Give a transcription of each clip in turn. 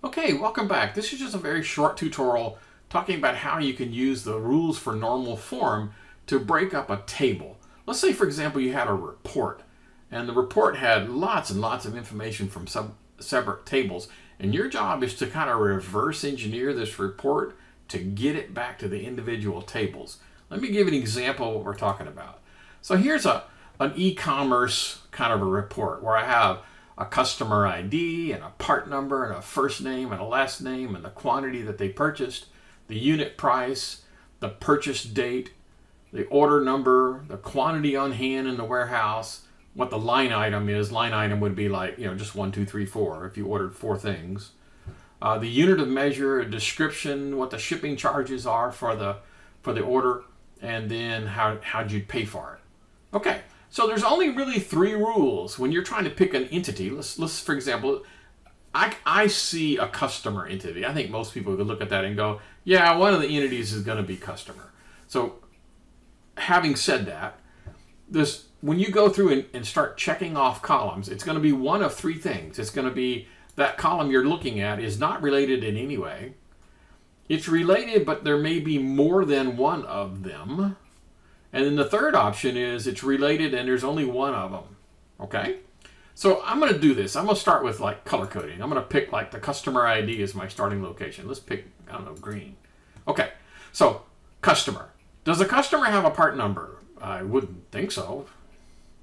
Okay, welcome back. This is just a very short tutorial talking about how you can use the rules for normal form to break up a table. Let's say, for example, you had a report, and the report had lots and lots of information from separate tables, and your job is to kind of reverse engineer this report to get it back to the individual tables. Let me give you an example of what we're talking about. So here's an e-commerce kind of a report where I have a customer ID and a part number and a first name and a last name and the quantity that they purchased, the unit price, the purchase date, the order number, the quantity on hand in the warehouse, what the line item is. Line item would be like, just 1, 2, 3, 4 if you ordered 4 things. The unit of measure, a description, what the shipping charges are for the order, and then how'd you pay for it. Okay. So there's only really 3 rules when you're trying to pick an entity. Let's for example, I see a customer entity. I think most people could look at that and go, yeah, one of the entities is going to be customer. So having said that, when you go through and start checking off columns, it's going to be one of 3 things. It's going to be that column you're looking at is not related in any way. It's related, but there may be more than one of them. And then the third option is it's related and there's only one of them. Okay? So I'm going to do this. I'm going to start with like color coding. I'm going to pick like the customer ID as my starting location. Let's pick, I don't know, green. Okay. So customer. Does the customer have a part number? I wouldn't think so,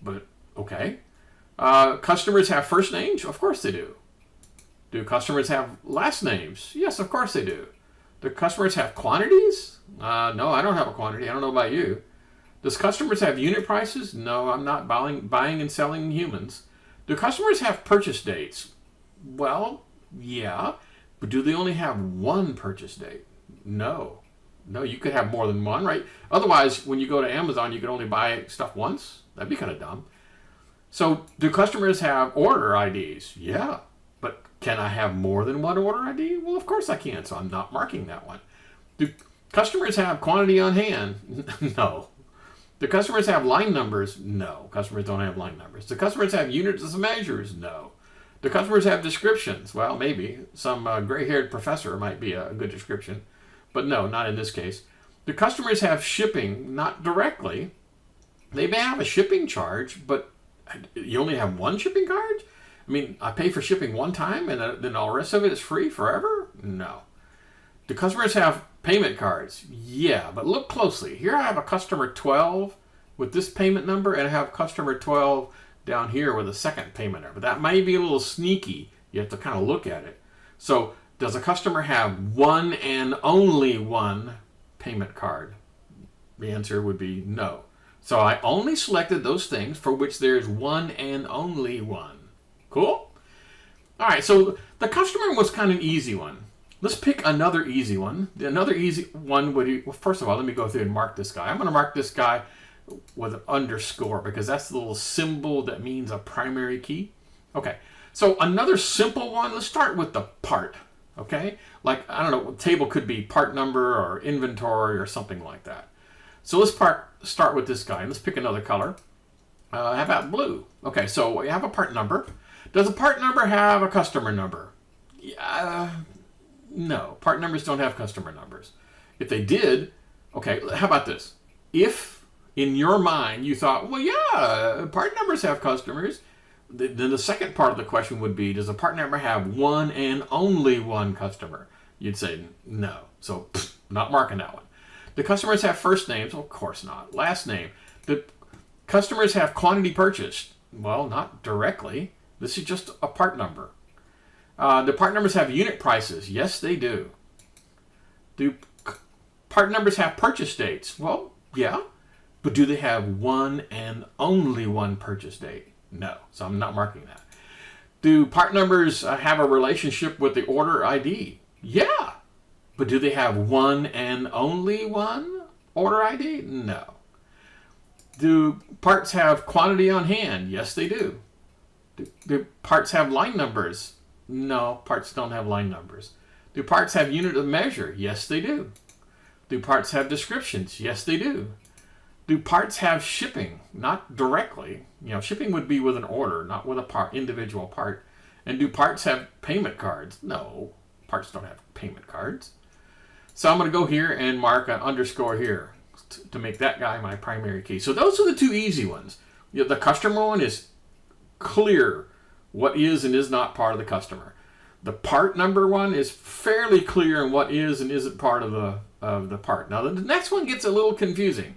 but okay. Customers have first names? Of course they do. Do customers have last names? Yes, of course they do. Do customers have quantities? No, I don't have a quantity. I don't know about you. Does customers have unit prices? No, I'm not buying and selling humans. Do customers have purchase dates? Well, yeah, but do they only have one purchase date? No. No, you could have more than one, right? Otherwise, when you go to Amazon, you can only buy stuff once. That'd be kind of dumb. So do customers have order IDs? Yeah, but can I have more than one order ID? Well, of course I can, so I'm not marking that one. Do customers have quantity on hand? No. Do customers have line numbers? No. Customers don't have line numbers. Do customers have units of measures? No. Do customers have descriptions? Well, maybe. Some gray-haired professor might be a good description. But no, not in this case. Do customers have shipping? Not directly. They may have a shipping charge, but you only have one shipping card? I mean, I pay for shipping one time and then all the rest of it is free forever? No. Do customers have payment cards? Yeah, but look closely. Here I have a customer 12 with this payment number, and I have customer 12 down here with a second payment number. That might be a little sneaky. You have to kind of look at it. So does a customer have one and only one payment card? The answer would be no. So I only selected those things for which there's one and only one. Cool? All right, so the customer was kind of an easy one. Let's pick another easy one. Another easy one would be, well, first of all, let me go through and mark this guy. I'm going to mark this guy with an underscore because that's the little symbol that means a primary key. Okay, so another simple one, let's start with the part, okay? Like, I don't know, table could be part number or inventory or something like that. So let's start with this guy. Let's pick another color. How about blue? Okay, so we have a part number. Does a part number have a customer number? Yeah. No, part numbers don't have customer numbers. If they did, okay, how about this? If in your mind you thought, well, yeah, part numbers have customers, then the second part of the question would be, does a part number have one and only one customer? You'd say no, so not marking that one. Do customers have first names? Well, of course not. Last name. Do customers have quantity purchased? Well, not directly. This is just a part number. Do part numbers have unit prices? Yes, they do. Do part numbers have purchase dates? Well, yeah. But do they have one and only one purchase date? No. So I'm not marking that. Do part numbers have a relationship with the order ID? Yeah. But do they have one and only one order ID? No. Do parts have quantity on hand? Yes, they do. Do parts have line numbers? No, parts don't have line numbers. Do parts have unit of measure? Yes, they do. Do parts have descriptions? Yes, they do. Do parts have shipping? Not directly. Shipping would be with an order, not with a individual part. And do parts have payment cards? No. Parts don't have payment cards. So I'm going to go here and mark an underscore here to make that guy my primary key. So those are the two easy ones. The customer one is clear what is and is not part of the customer. The part number one is fairly clear on what is and isn't part of the part. Now the next one gets a little confusing,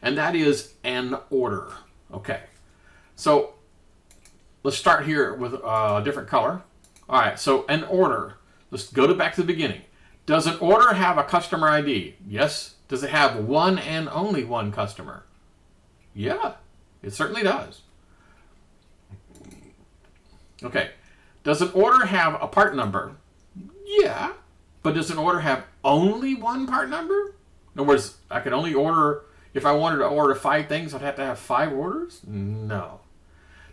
and that is an order. Okay, so let's start here with a different color. All right, so an order. Let's go back to the beginning. Does an order have a customer ID? Yes. Does it have one and only one customer? Yeah, it certainly does. Okay. Does an order have a part number? Yeah. But does an order have only one part number? In other words, I can only order, if I wanted to order 5 things, I'd have to have 5 orders? No.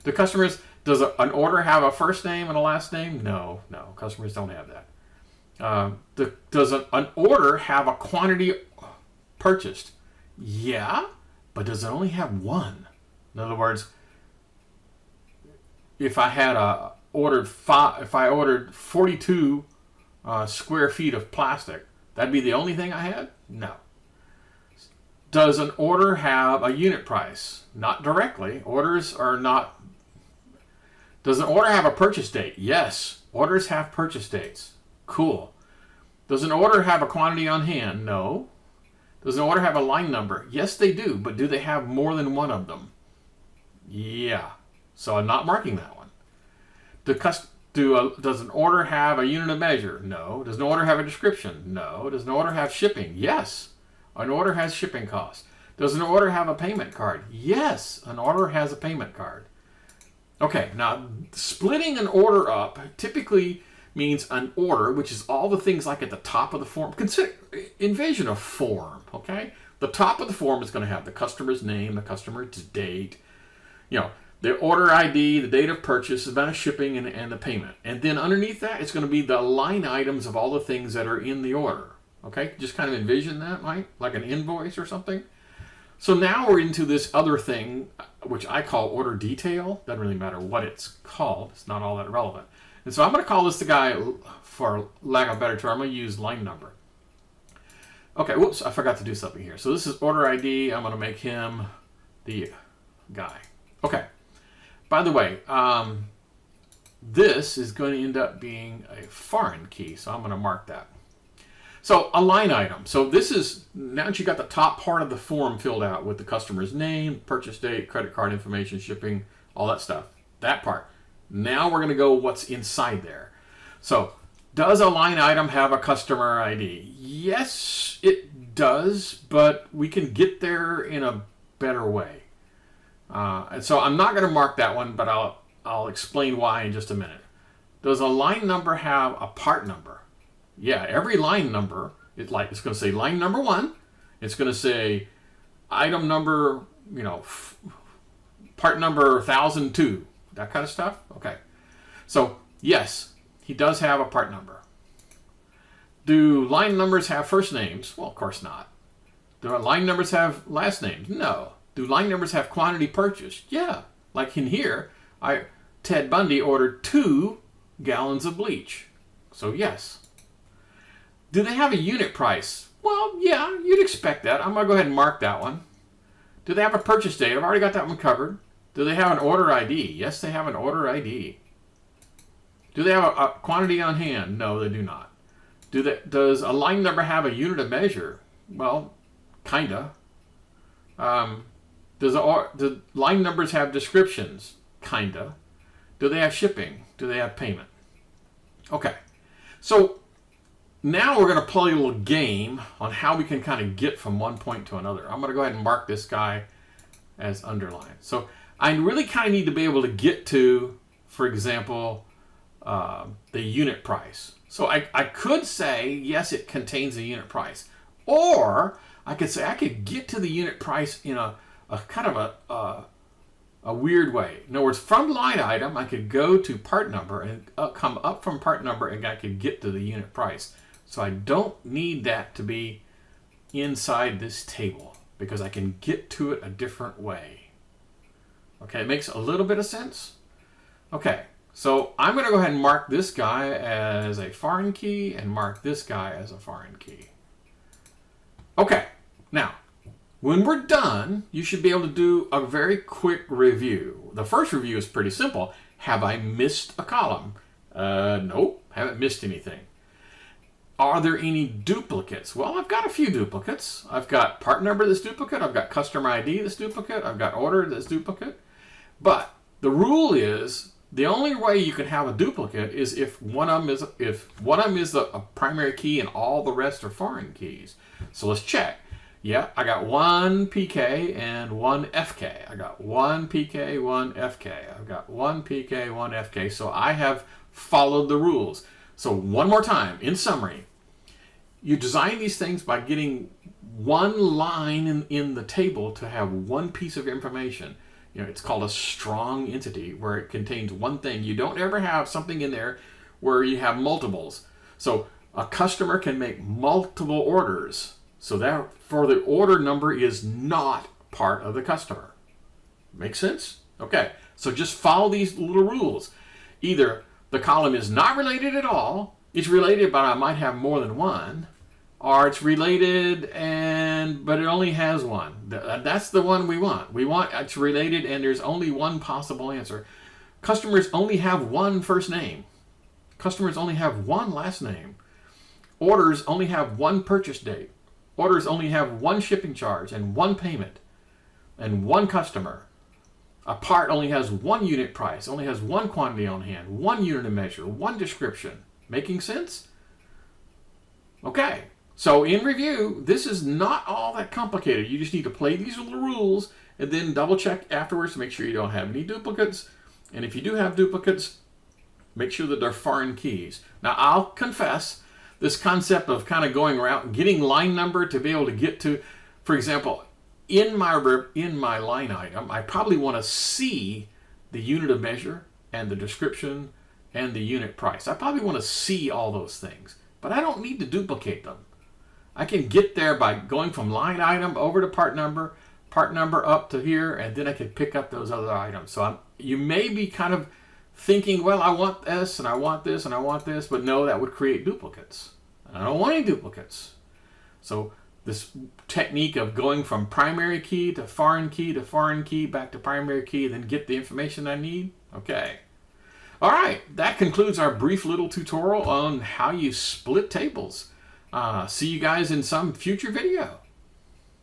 The customers, does an order have a first name and a last name? No. Customers don't have that. Does an order have a quantity purchased? Yeah, but does it only have one? In other words, if I had ordered 42 square feet of plastic, that'd be the only thing I had? No. Does an order have a unit price? Not directly. Orders are not. Does an order have a purchase date? Yes. Orders have purchase dates. Cool. Does an order have a quantity on hand? No. Does an order have a line number? Yes, they do, but do they have more than one of them? Yeah. So I'm not marking that one. Does an order have a unit of measure? No. Does an order have a description? No. Does an order have shipping? Yes. An order has shipping costs. Does an order have a payment card? Yes. An order has a payment card. Okay, now splitting an order up typically means an order, which is all the things like at the top of the form. Envision a form, okay? The top of the form is going to have the customer's name, the customer's date, the order ID, the date of purchase, the amount of shipping, and the payment. And then underneath that, it's going to be the line items of all the things that are in the order, okay? Just kind of envision that, right? Like an invoice or something. So now we're into this other thing, which I call order detail. Doesn't really matter what it's called. It's not all that relevant. And so I'm going to call this the guy, for lack of a better term, I'm going to use line number. Okay, whoops, I forgot to do something here. So this is order ID. I'm going to make him the guy. Okay. By the way, this is going to end up being a foreign key, so I'm going to mark that. So a line item. So this is, now that you got the top part of the form filled out with the customer's name, purchase date, credit card information, shipping, all that stuff, that part. Now we're going to go what's inside there. So does a line item have a customer ID? Yes, it does, but we can get there in a better way. And so I'm not going to mark that one, but I'll explain why in just a minute. Does a line number have a part number? Yeah, every line number, it's going to say line number 1. It's going to say item number, part number 1002, that kind of stuff. Okay. So, yes, he does have a part number. Do line numbers have first names? Well, of course not. Do line numbers have last names? No. Do line numbers have quantity purchased? Yeah. Like in here, Ted Bundy ordered 2 gallons of bleach. So, yes. Do they have a unit price? Well, yeah, you'd expect that. I'm going to go ahead and mark that one. Do they have a purchase date? I've already got that one covered. Do they have an order ID? Yes, they have an order ID. Do they have a quantity on hand? No, they do not. Does a line number have a unit of measure? Well, kinda. Do line numbers have descriptions? Kinda. Do they have shipping? Do they have payment? Okay. So now we're going to play a little game on how we can kind of get from one point to another. I'm going to go ahead and mark this guy as underlined. So I really kind of need to be able to get to, for example, the unit price. So I could say, yes, it contains a unit price. Or I could say I could get to the unit price in a kind of a weird way. In other words, from line item, I could go to part number and come up from part number and I could get to the unit price. So I don't need that to be inside this table because I can get to it a different way. Okay, it makes a little bit of sense. Okay, So I'm going to go ahead and mark this guy as a foreign key and mark this guy as a foreign key. Okay, now, when we're done, you should be able to do a very quick review. The first review is pretty simple. Have I missed a column? Nope, haven't missed anything. Are there any duplicates? Well, I've got a few duplicates. I've got part number that's duplicate. I've got customer ID that's duplicate. I've got order that's duplicate. But the rule is the only way you can have a duplicate is if one of them is a primary key and all the rest are foreign keys. So let's check. Yeah, I got one PK and one FK. I got one PK, one FK. I've got one PK, one FK. So I have followed the rules. So one more time, in summary, you design these things by getting one line in the table to have one piece of information. You know, it's called a strong entity where it contains one thing. You don't ever have something in there where you have multiples. So a customer can make multiple orders. So therefore the order number is not part of the customer. Make sense? Okay, so just follow these little rules. Either the column is not related at all, it's related but I might have more than one, or it's related but it only has one. That's the one we want. We want it's related and there's only one possible answer. Customers only have one first name. Customers only have one last name. Orders only have one purchase date. Orders only have one shipping charge and one payment and one customer. A part only has one unit price, only has one quantity on hand, one unit of measure, one description. Making sense? Okay, so in review, this is not all that complicated. You just need to play these little rules and then double check afterwards to make sure you don't have any duplicates. And if you do have duplicates, make sure that they're foreign keys. Now, I'll confess, this concept of kind of going around, getting line number to be able to get to, for example, in my line item, I probably want to see the unit of measure and the description and the unit price. I probably want to see all those things, but I don't need to duplicate them. I can get there by going from line item over to part number up to here, and then I can pick up those other items. So you may be kind of thinking, well, I want this, and I want this, and I want this, but no, that would create duplicates. I don't want any duplicates. So this technique of going from primary key to foreign key to foreign key back to primary key, then get the information I need. Okay. All right, that concludes our brief little tutorial on how you split tables. See you guys in some future video.